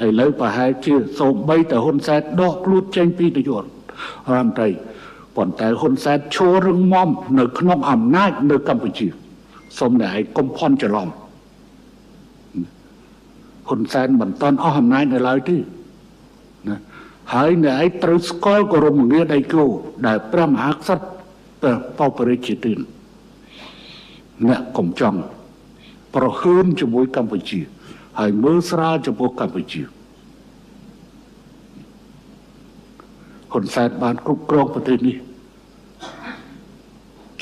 ឥឡូវប្រហែលជាសូម្បីតែហ៊ុនសែនដកខ្លួនចេញពីនាយករដ្ឋមន្ត្រីប៉ុន្តែហ៊ុនសែនឈររឹងមាំនៅក្នុងអំណាចនៅកម្ពុជាសូមតែឲ្យកុំភ័ន្តច្រឡំហ៊ុនសែនមិនតាន់អស់អំណាចនៅឡើយទេណាហើយអ្នកឯងត្រូវស្គាល់គោរពងារដៃគូដែលព្រះមហាក្សត្របបរិជាទានអ្នកកុំចង់ប្រហើនជាមួយកម្ពុជាហើយមើលស្រាលចំពោះកម្ពុជាហ៊ុនសែនបានគ្រប់គ្រងប្រទេសនេះ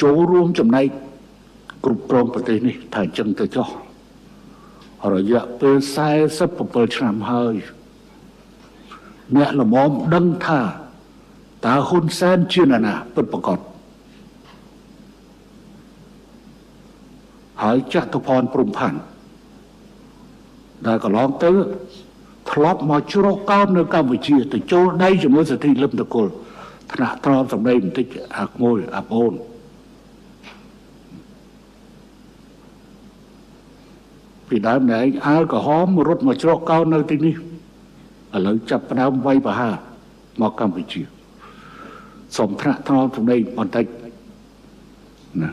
ចូលរួមចំណែកគ្រប់គ្រងប្រទេសនេះថាអញ្ចឹងទៅចុះរយៈពេល47ឆ្នាំហើយអ្នកល្មមដឹងថាតើហ៊ុនសែនជាអ្នកណាពិតប្រាកដហើយចតុភ័ណ្ឌព្រំផាន់ដែលកន្លងទៅធ្លាប់មកជ្រកកោននៅកម្ពុជាទៅចូលដៃជាមួយសិទ្ធិលឹមតកុលថ្នាក់ត្រង់សម្ដីបន្តិចអាក្មួយអាប្អូនពីដើមណែឯងអាលក្រហមរត់មកជ្រកកោននៅទីនេះឥឡូវចាប់ផ្ដើមវាយប្រហារមកកម្ពុជាសូមថ្នាក់ត្រង់សម្ដីបន្តិចណា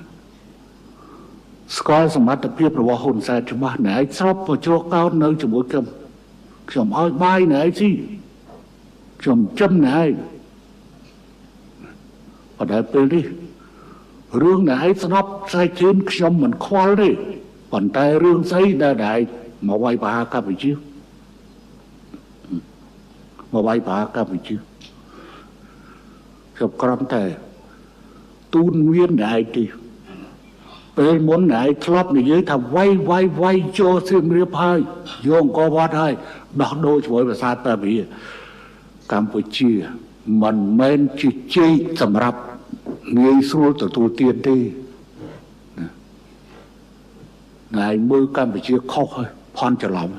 ស្គាល់សមត្ថភាពរបស់ហ៊ុនសែនច្បាស់ណែឯងស្របមកជ្រកកោននៅជាមួយខ្ញុំឲ្យបាយណែឯងស៊ីខ្ញុំចំណែឯងប៉ុន្តែពេលនេះរឿងណែឯងស្ដាប់ស្អែកជឿនខ្ញុំមិនខ្វល់ទេប៉ុន្តែរឿងស្អីដែលឯងមកវាយប្រហារកម្ពុជាមកវាយប្រហារកម្ពុជាខ្ញុំក្រំតែទូនមានណែឯងទេពេលមុនណែឯងធ្លាប់និយាយថាវាយចូលសៀមរាបហើយយកអង្គរវត្តហើយដោះដូរជាមួយប្រាសាទតាវីកម្ពុជាមិនមែនជាជ័យសម្រាប់ងាយស្រួលទទួលទានទេណែឯងមើលកម្ពុជាខុសហើយភ័ន្តច្រឡំ